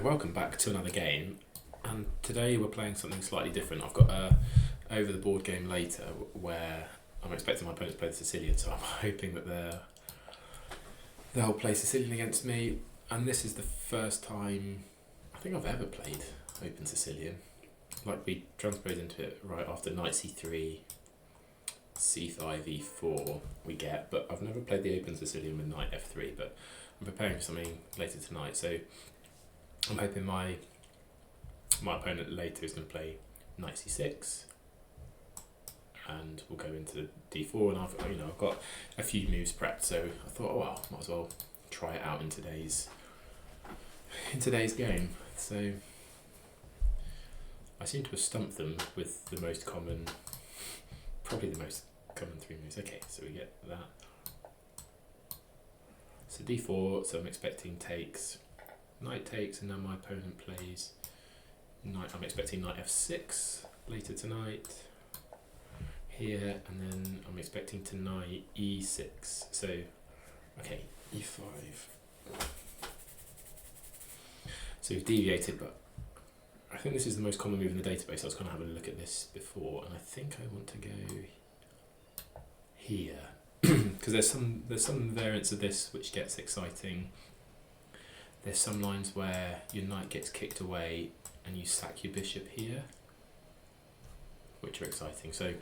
Welcome back to another game, and today we're playing something slightly different. I've got a over the board game later where I'm expecting my opponent to play the Sicilian, so I'm hoping that they'll play Sicilian against me. And this is the first time I think I've ever played Open Sicilian. Like, we transposed into it right after knight c3, c5, e4 we get, but I've never played the Open Sicilian with knight f3, but I'm preparing for something later tonight, so I'm hoping my opponent later is going to play knight c6, and we'll go into d4. And I've got a few moves prepped, so I thought, oh well, might as well try it out in today's game. So I seem to have stumped them with the most common, probably the most common three moves. Okay, so we get that. So d4. So I'm expecting takes. Knight takes, and now my opponent plays knight. I'm expecting knight f6 later tonight here, and then I'm expecting to knight e6. So, okay, e5. So we've deviated, but I think this is the most common move in the database. I was going to have a look at this before, and I think I want to go here because there's some variants of this which gets exciting. There's some lines where your knight gets kicked away and you sack your bishop here, which are exciting. So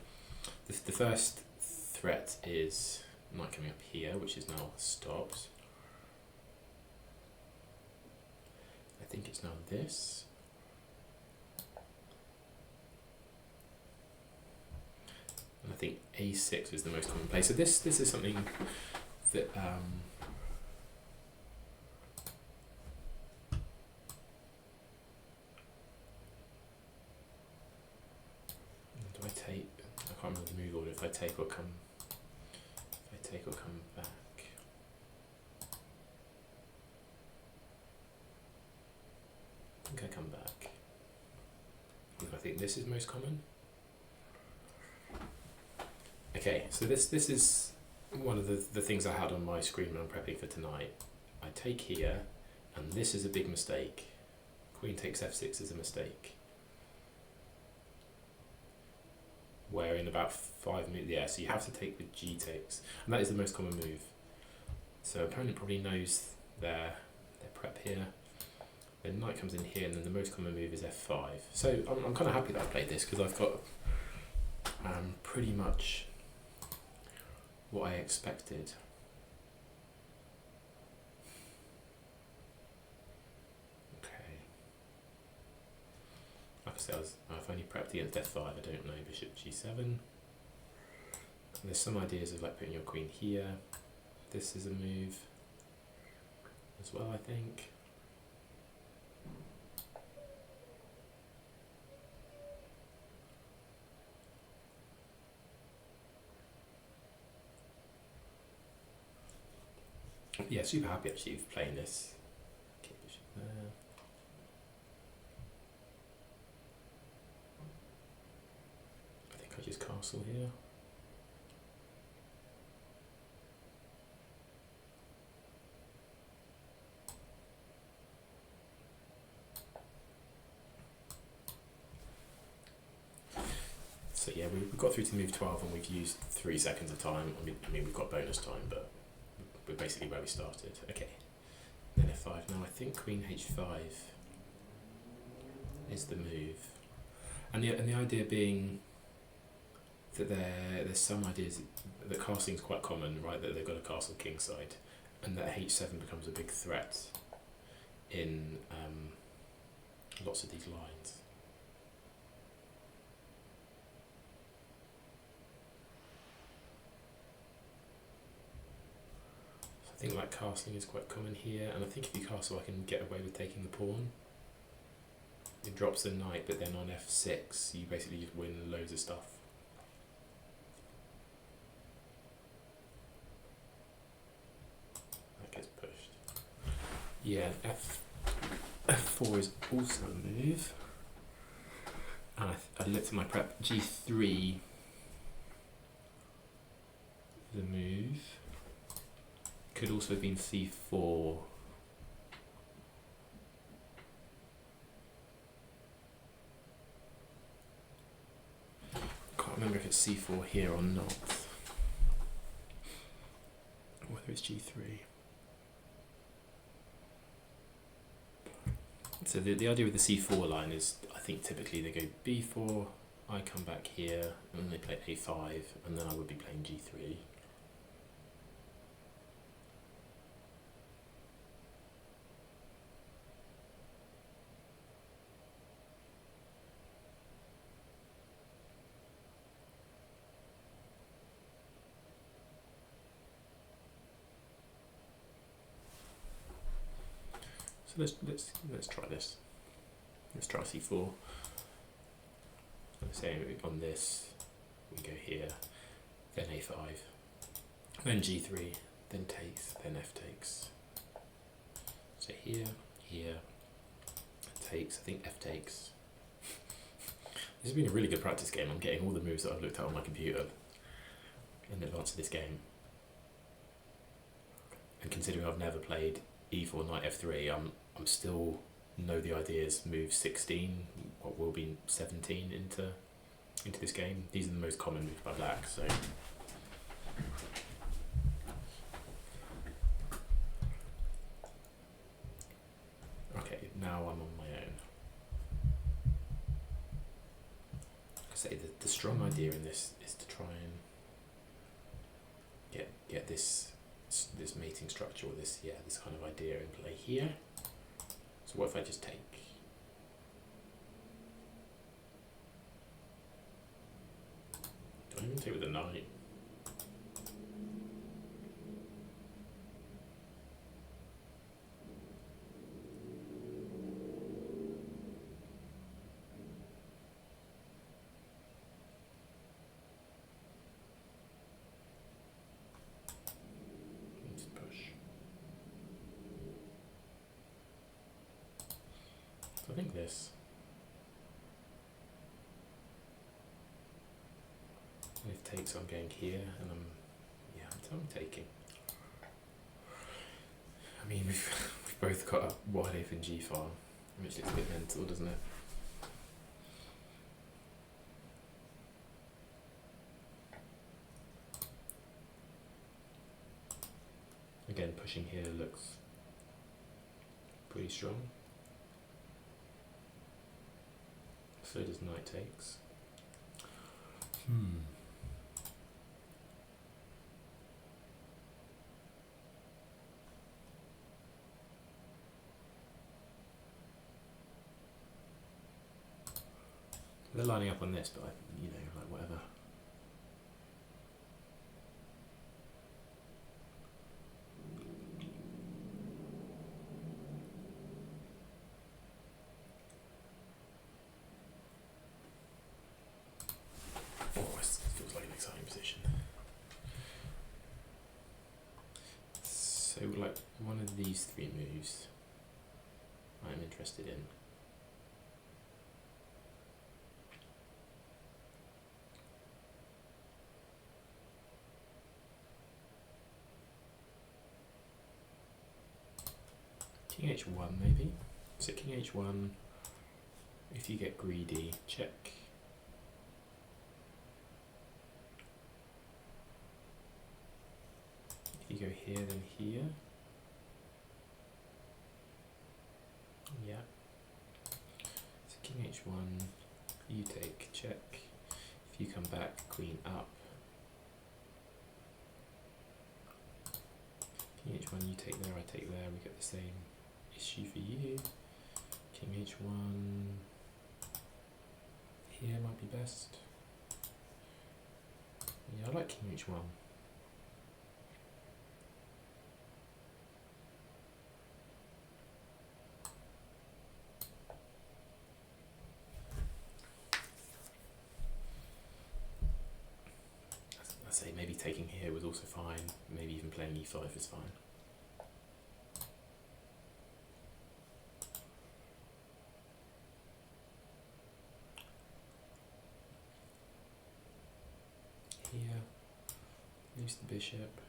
the first threat is knight coming up here, which is now stopped. I think it's now this. And I think a6 is the most common play. So this is something that do I take? I can't remember the move order. If I take or come back. I think I come back. I think this is most common. Okay, so this is one of the things I had on my screen when I'm prepping for tonight. I take here, and this is a big mistake. Queen takes f6 is a mistake. Where in about 5 minutes, yeah, so you have to take the g takes, and that is the most common move. So opponent probably knows their prep here. Then knight comes in here, and then the most common move is f5. So I'm kind of happy that I played this, because I've got pretty much what I expected. Okay. Like I said, I've only prepped against f5. I don't know bishop g7. And there's some ideas of like putting your queen here. This is a move as well, I think. Yeah, super happy actually with playing this. Okay, bishop there. I think I just castle here. So yeah, we got through to move 12, and we've used 3 seconds of time. I mean we've got bonus time, but we're basically where we started. Okay, then f5. Now I think queen h5 is the move, and the idea being that there's some ideas that castling is quite common, right? That they've got a castle kingside, and that h7 becomes a big threat in lots of these lines. I think like castling is quite common here, and I think if you castle I can get away with taking the pawn. It drops the knight, but then on f6 you basically just win loads of stuff. That gets pushed. Yeah, f4 is also a move. And I looked at my prep. g3 is a move. Could also have been c4. c4 here or not. Whether it's g3. So the idea with the c4 line is, I think typically they go b4, I come back here, and then they play a5, and then I would be playing g3. So let's try this. Let's try c4. Let's say on this we go here, then a5, then g3, then takes, then f takes. So here, takes. I think f takes. This has been a really good practice game. I'm getting all the moves that I've looked at on my computer in advance of this game. And considering I've never played e4 knight f3, I'm still know the ideas. Move 16, what will be 17 into this game. These are the most common moves by black. So okay, now I'm on my own. I say the strong idea in this is to try and get this mating structure, or this kind of idea in play here. So what if I just take? Do I even take with the knight? I think this. And if takes, I'm going here, and I'm taking. I mean, we've both got a wide open G file, which looks a bit mental, doesn't it? Again, pushing here looks pretty strong. So does knight takes. They're lining up on this, but like whatever. So like one of these three moves I'm interested in. King h1 maybe. So king h1, if you get greedy, check. If you go here, then here. Yeah. So king h1, you take, check. If you come back, queen up. King h1, you take there, I take there, we get the same issue for you. King h1, here might be best. Yeah, I like king h1. I say maybe taking here was also fine, maybe even playing e5 is fine. Here, use the bishop.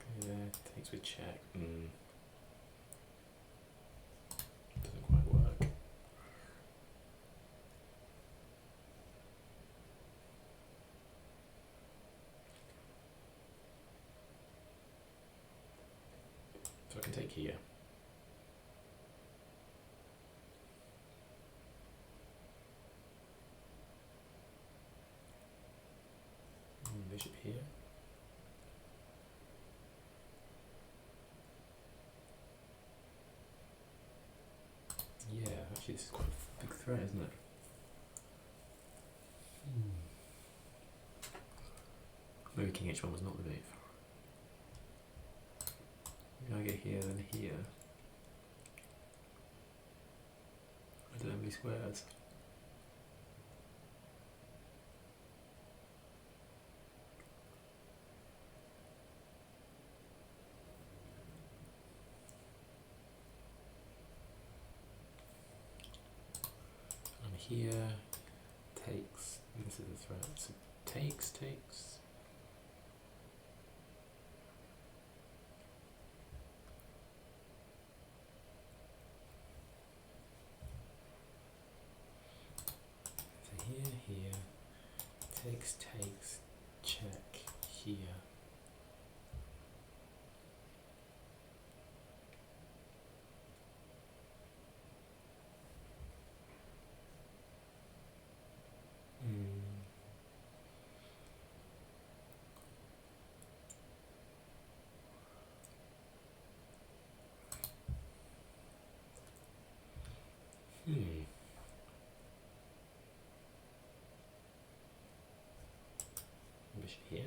Go there, takes with check. take here. Bishop here. Yeah, actually this is quite a big threat, isn't it? Maybe king h1 was not the move. Maybe I get here, then here. I don't have any squares. I'm here, takes, this is a threat, so takes. Here, takes, check, here. Bishop here.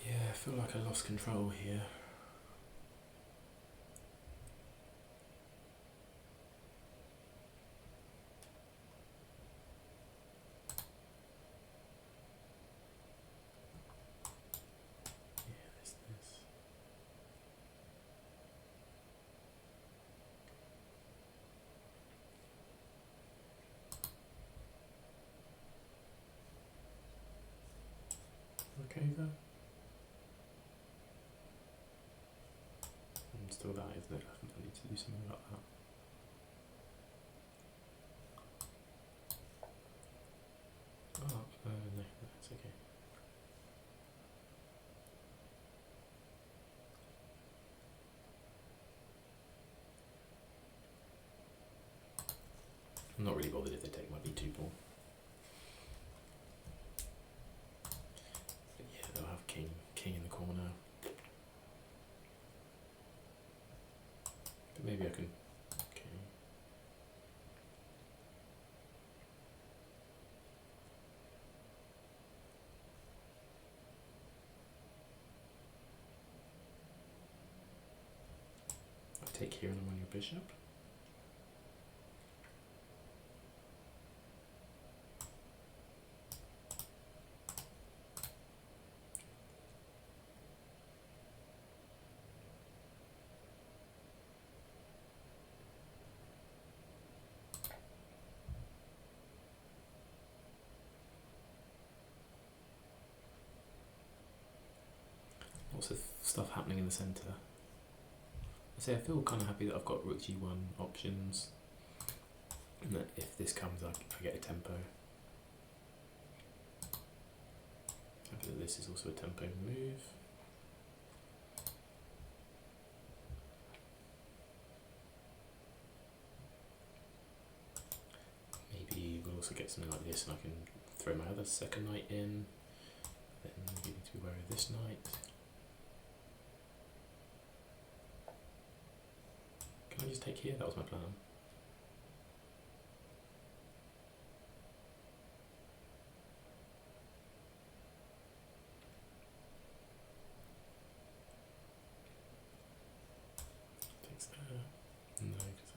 Yeah, I feel like I lost control here. Okay then. And still that, isn't it? I need to do something about that. Oh, no, that's okay. I'm not really bothered if they take my b2 pawn. But yeah, they'll have king in the corner. But maybe I can. Okay. I'll take here and I'm on your bishop. Lots of stuff happening in the centre. I say I feel kind of happy that I've got rook g1 options, and that if this comes I get a tempo. Happy that this is also a tempo move. Maybe we'll also get something like this and I can throw my other second knight in. Then we need to be wary of this knight. Can I just take here? That was my plan. Takes there. No, because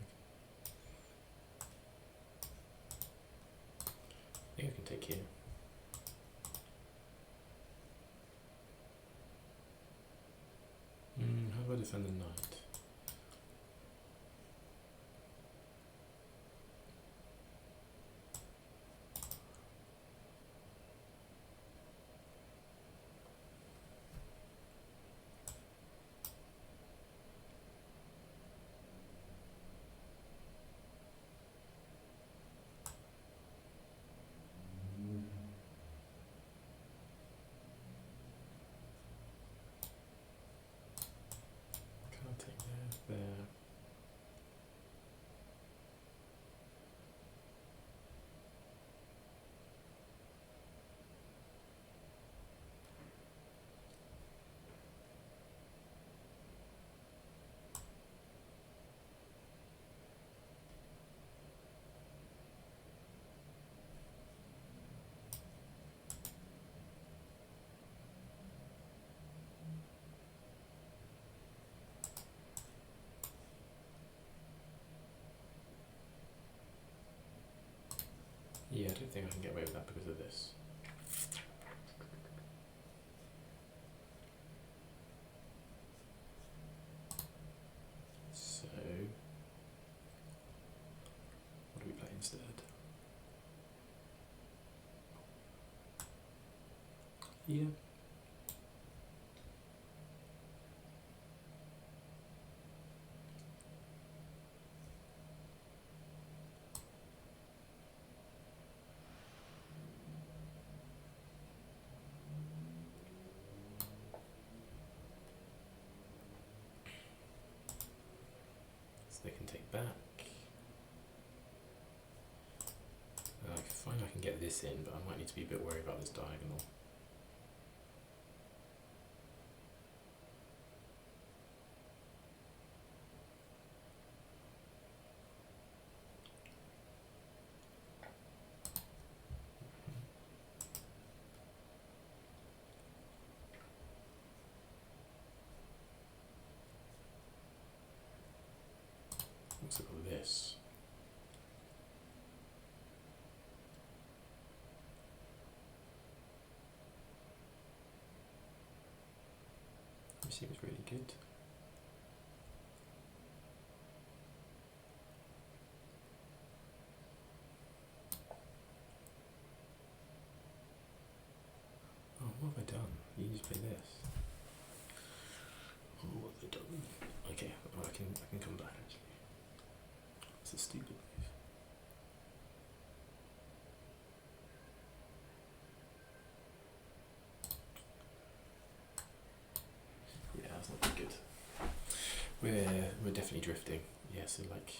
I think I can take here. How do I defend the knight? Yeah, I don't think I can get away with that because of this. So, what do we play instead? Yeah. So they can take back. I find I can get this in, but I might need to be a bit worried about this diagonal. Let's look at this. This seems really good. Oh, what have I done? You need to play this. Oh, what have I done? Okay, oh, I can come back actually. It's a stupid move. Yeah, that's not very good. We're definitely drifting. Yeah, so like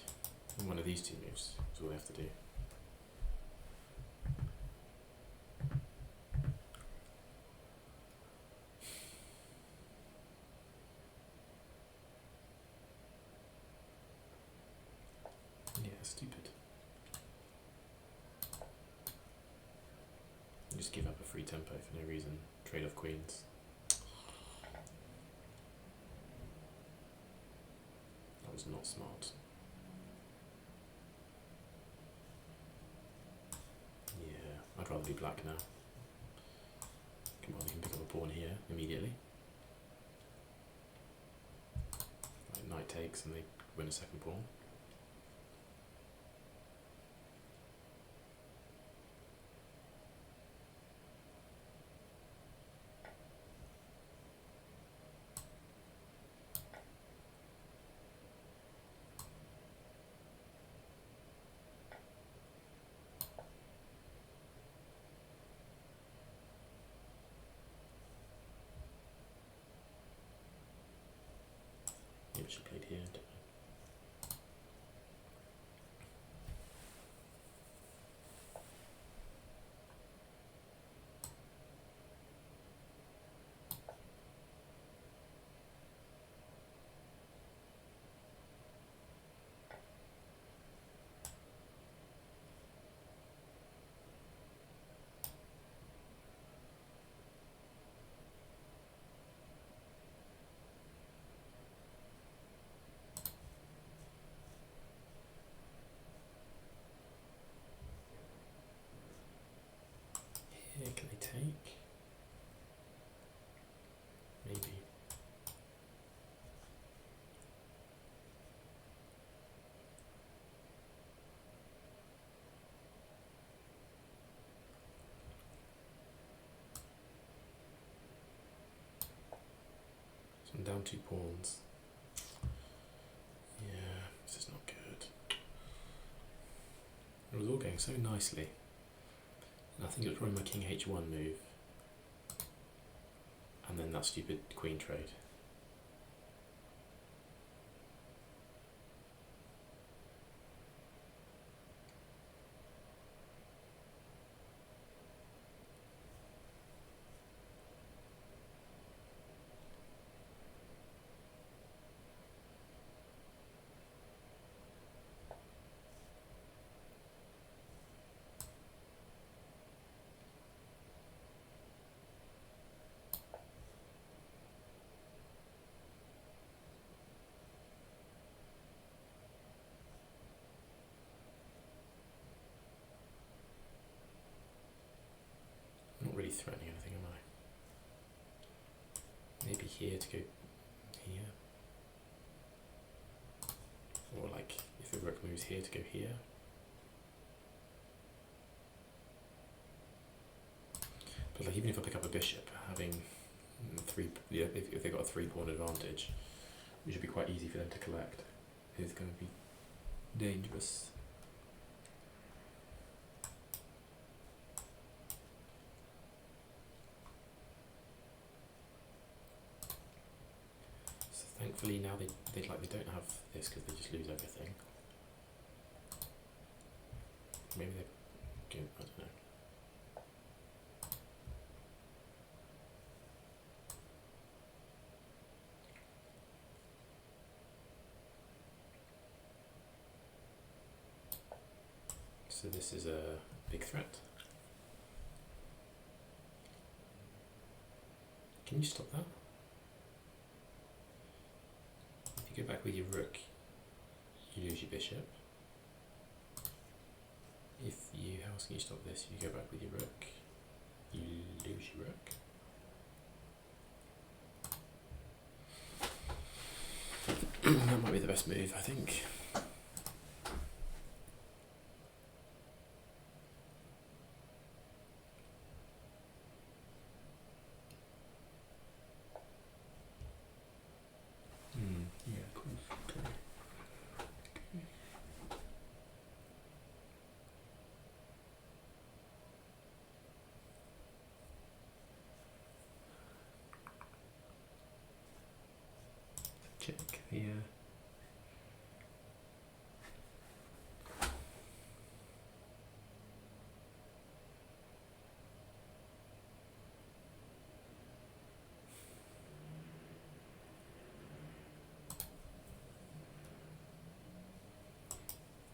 one of these two moves is all we have to do. Yeah, stupid. You just give up a free tempo for no reason. Trade off queens. That was not smart. Yeah, I'd rather be black now. Come on, you can pick up a pawn here immediately. Right, knight takes and they win a second pawn. Maybe she played here. Here, can they take? Maybe. So I'm down 2 pawns. Yeah, this is not good. It was all going so nicely. And I think it was probably my king h1 move. And then that stupid queen trade. threatening anything, am I? Maybe here to go here. Or like, if the rook moves here to go here. But like, even if I pick up a bishop, having if they've got a 3-pawn advantage, it should be quite easy for them to collect. It's going to be dangerous. So thankfully now they don't have this because they just lose everything. Maybe they're good, I don't know. So this is a big threat. Can you stop that? If you go back with your rook, you lose your bishop. How else can you stop this? If you go back with your rook, you lose your rook. That might be the best move, I think. Yeah, of course. Okay. Check here.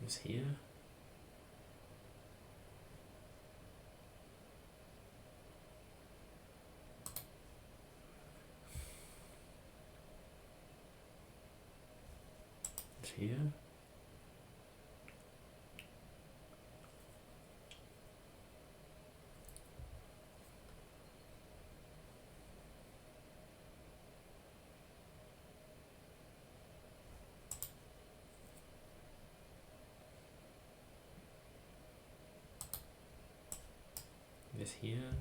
This here. This here. This here.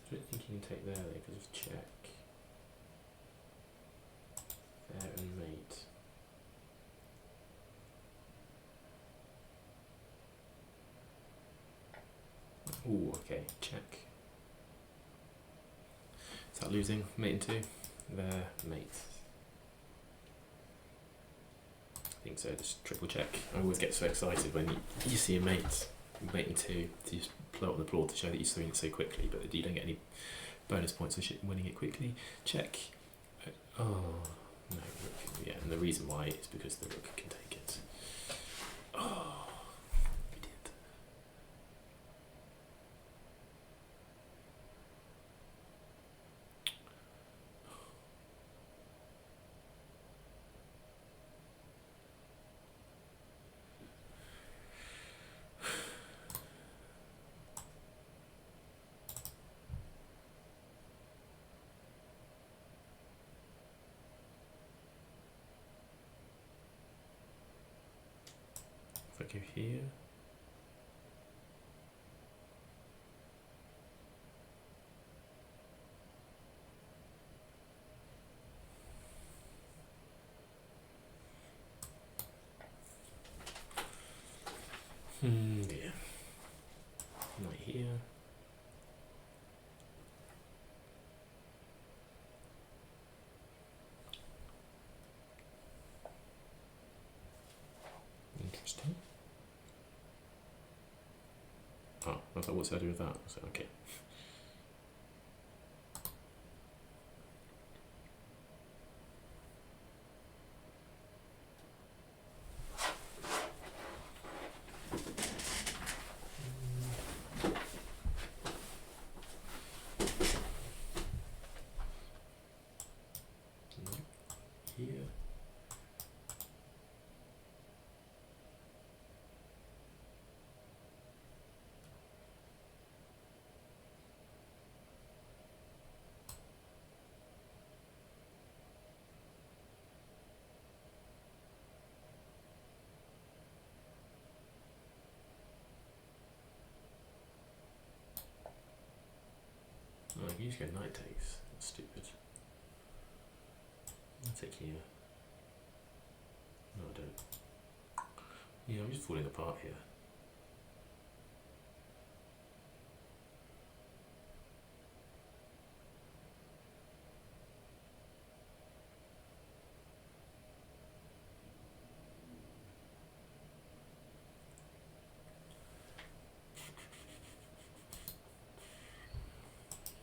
I don't think you can take there though because of check. There and mate. Ooh, okay, check. Is that losing? Mate and 2? There, mate. I think so, just triple check. I always get so excited when you see a mate and 2 to just blow up the board to show that you're swinging it so quickly, but you don't get any bonus points for winning it quickly. Check. Oh, no, rook. Yeah, and the reason why is because the rook can take it. Oh, idiot. If I go here, Yeah. Right here. Interesting. Oh, I thought, what's I do with that? So, okay. Here. Oh, I can usually go knight takes. That's stupid. I'll take here. No, I don't. Yeah, I'm just falling apart here.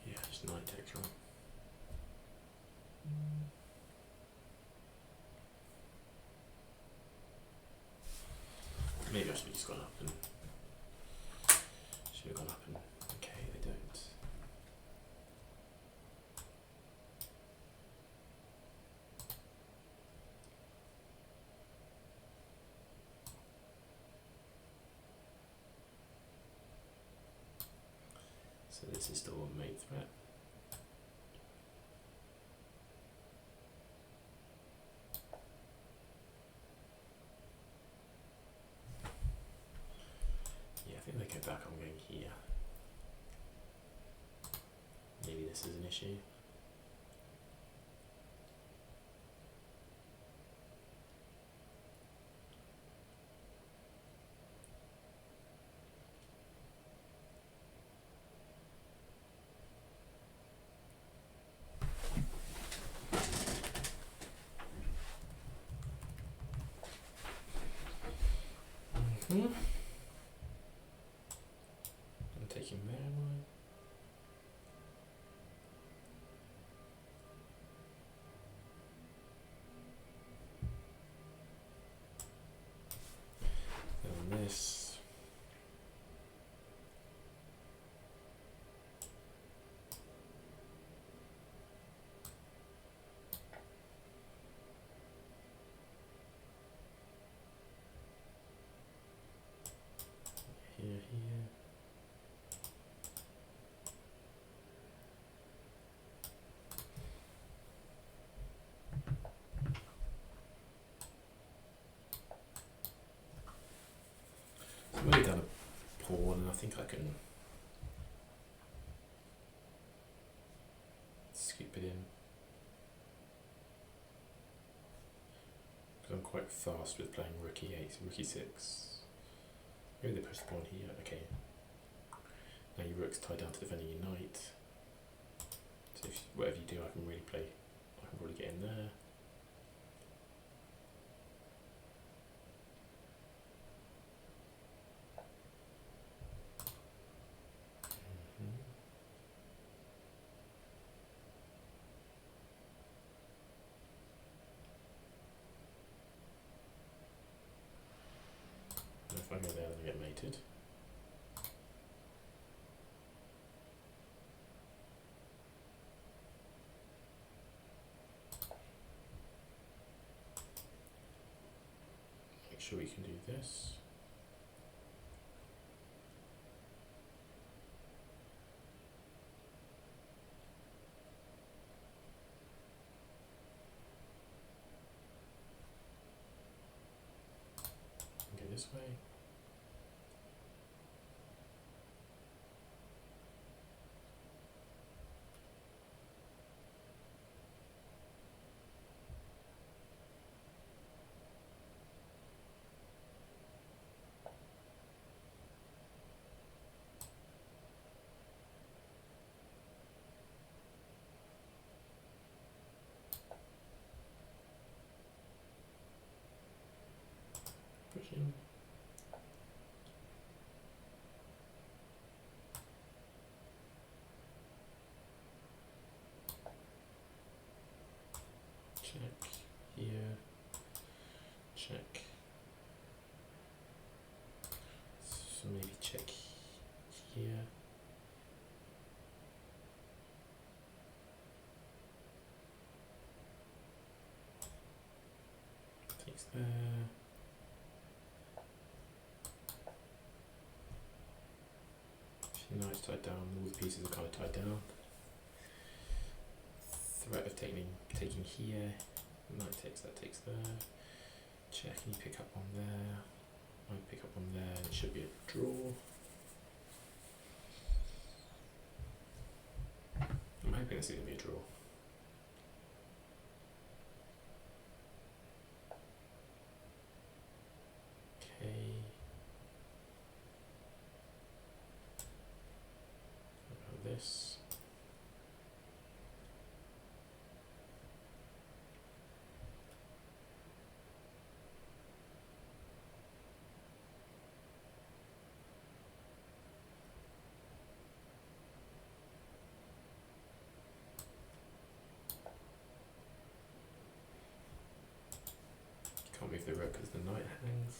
Yeah, just knight takes, right? Maybe I should have just gone up and okay, they don't. So this is still a mate threat. Yeah, I think they go back, I'm going here. Maybe this is an issue. I'm taking there, am I? And this. Here. So I've already done a pawn, and I think I can scoop it in. Because I'm quite fast with playing rook e8, rook e6. Maybe they push the pawn here. Okay. Now your rook's tied down to defending your knight. So if, whatever you do, I can really play. I can probably get in there. And if I go there, then I get mated. Make sure we can do this. And go this way. So maybe check here. Takes there. Knights tied down, all the pieces are kind of tied down. Threat of taking here. Knight takes, that takes there. Check, and you pick up one there. I pick up one there, and it should be a draw. I'm hoping this is going to be a draw. Okay. What about this? Can't move the rook because the knight hangs.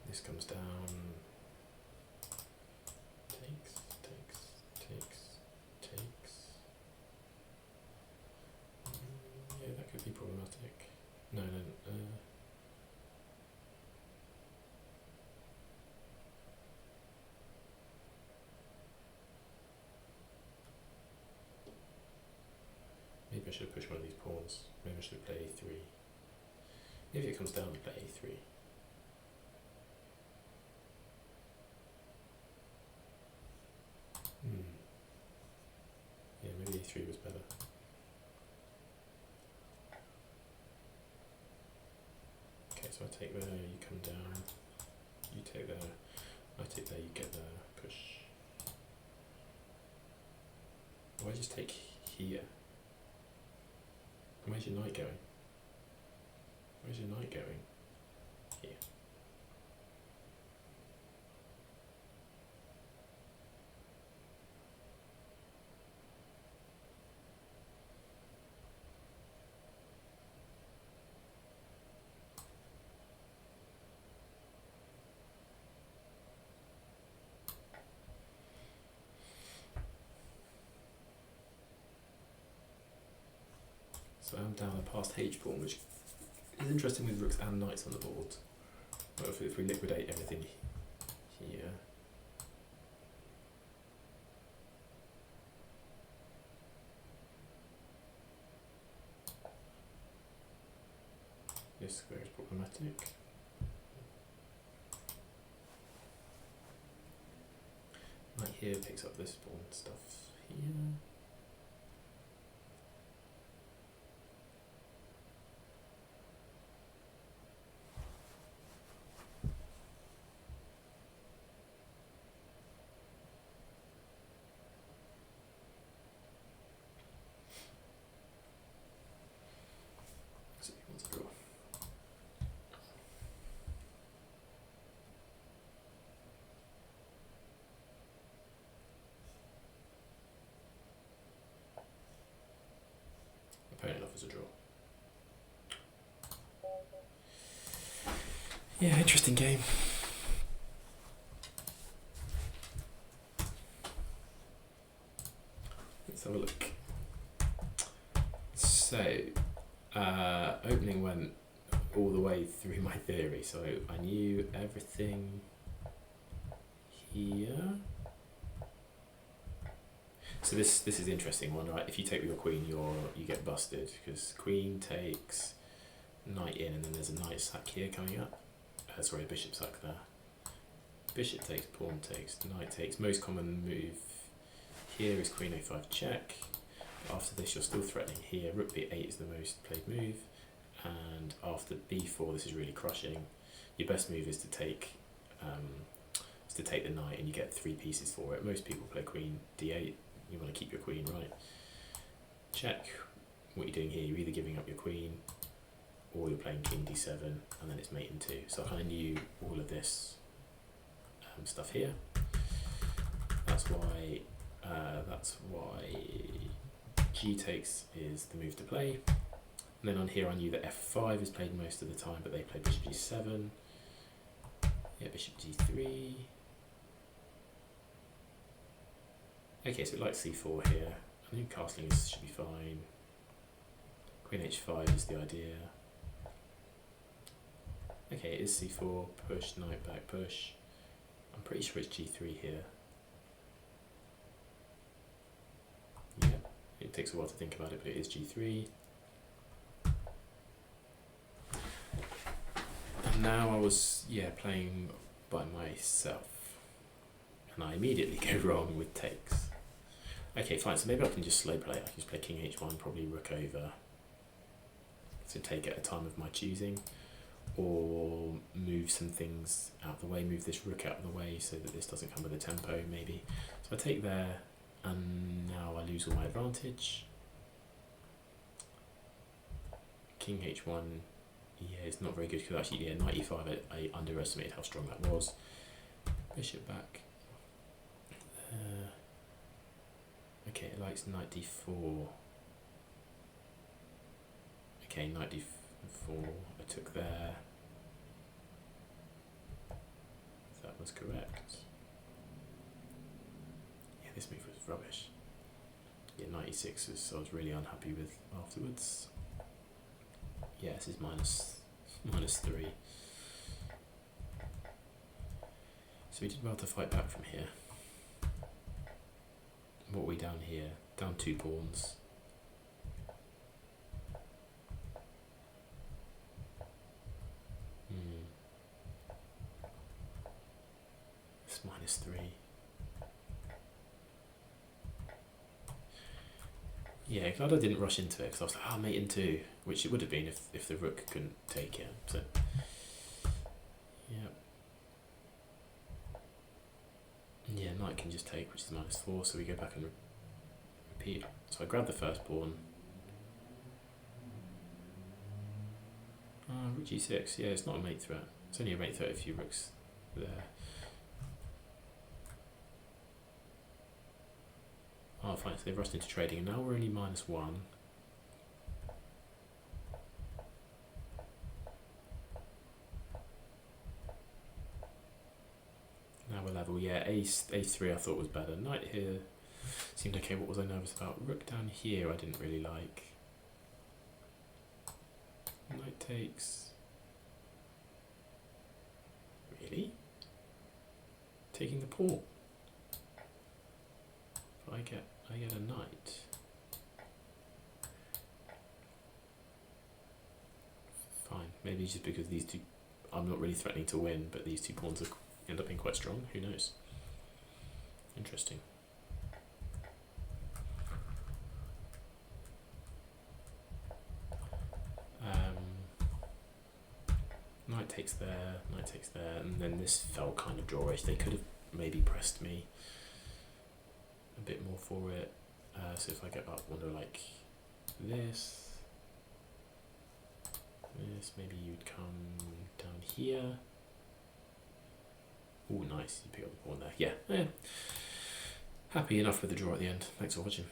This comes down. Takes. Yeah, that could be problematic. No. Maybe I should have pushed one of these pawns. Maybe I should have played a3. Maybe it comes down to play a3. Yeah, maybe a3 was better. Okay, so I take there, you come down. You take there, I take there, you get there, push. Why just take here? Where's your knight going? Where's your knight going? Here. So I'm down a past H pawn, which is interesting with rooks and knights on the board. But if we liquidate everything here, this square is problematic. Knight here picks up this pawn stuff here. Opponent offers a draw. Yeah, interesting game. Let's have a look. So, opening went all the way through my theory, so I knew everything here. So this is the interesting one, right? If you take with your queen, you get busted because queen takes, knight in, and then there's a knight sack here coming up. Sorry, a bishop sack there. Bishop takes, pawn takes, knight takes. Most common move here is queen a5 check. After this, you're still threatening here. Rook b8 is the most played move, and after b4, this is really crushing. Your best move is to take the knight, and you get 3 pieces for it. Most people play queen d8. You want to keep your queen, right? Check. What you're doing here, you're either giving up your queen or you're playing king d7 and then it's mate in 2. So I kind of knew all of this stuff here. That's why g takes is the move to play. And then on here I knew that f5 is played most of the time, but they play bishop g7. Yeah, bishop g3. Okay, so it likes c4 here. I think castling should be fine. Queen h5 is the idea. Okay, it is c4, push, knight back, push. I'm pretty sure it's g3 here. Yeah, it takes a while to think about it, but it is g3. And now I was, playing by myself. And I immediately go wrong with takes. Okay, fine, so maybe I can just slow play. I can just play king h1, probably rook over. So take at a time of my choosing. Or move some things out of the way, move this rook out of the way so that this doesn't come with a tempo, maybe. So I take there, and now I lose all my advantage. King h1, it's not very good, because actually, knight e5, I underestimated how strong that was. Bishop back. Okay, it likes knight d4. Okay, knight d4, I took there. That was correct. Yeah, this move was rubbish. Yeah, knight e6 was, I was really unhappy with afterwards. Yeah, this is minus 3. So we did well to fight back from here. What are we down here? Down 2 pawns. It's -3. Yeah, glad I didn't rush into it, because I was like, mate in 2, which it would have been if the rook couldn't take it. So, yeah, knight can just take, which is -4, so we go back and repeat. So I grab the first pawn. Rook g6, yeah, it's not a mate threat. It's only a mate threat if your rook's there. Oh, fine, so they've rushed into trading, and now we're only -1. Now we're level, yeah, a3 I thought was better. Knight here seemed okay. What was I nervous about? Rook down here I didn't really like. Knight takes. Really? Taking the pawn. I get a knight. Fine. Maybe just because these two, I'm not really threatening to win, but these 2 pawns end up being quite strong. Who knows? Interesting. Knight takes there, and then this felt kind of drawish. They could have maybe pressed me a bit more for it. So if I get up, wonder like this, maybe you'd come down here. Oh, nice, you pick up the pawn there. Yeah. Happy enough with the draw at the end. Thanks for watching.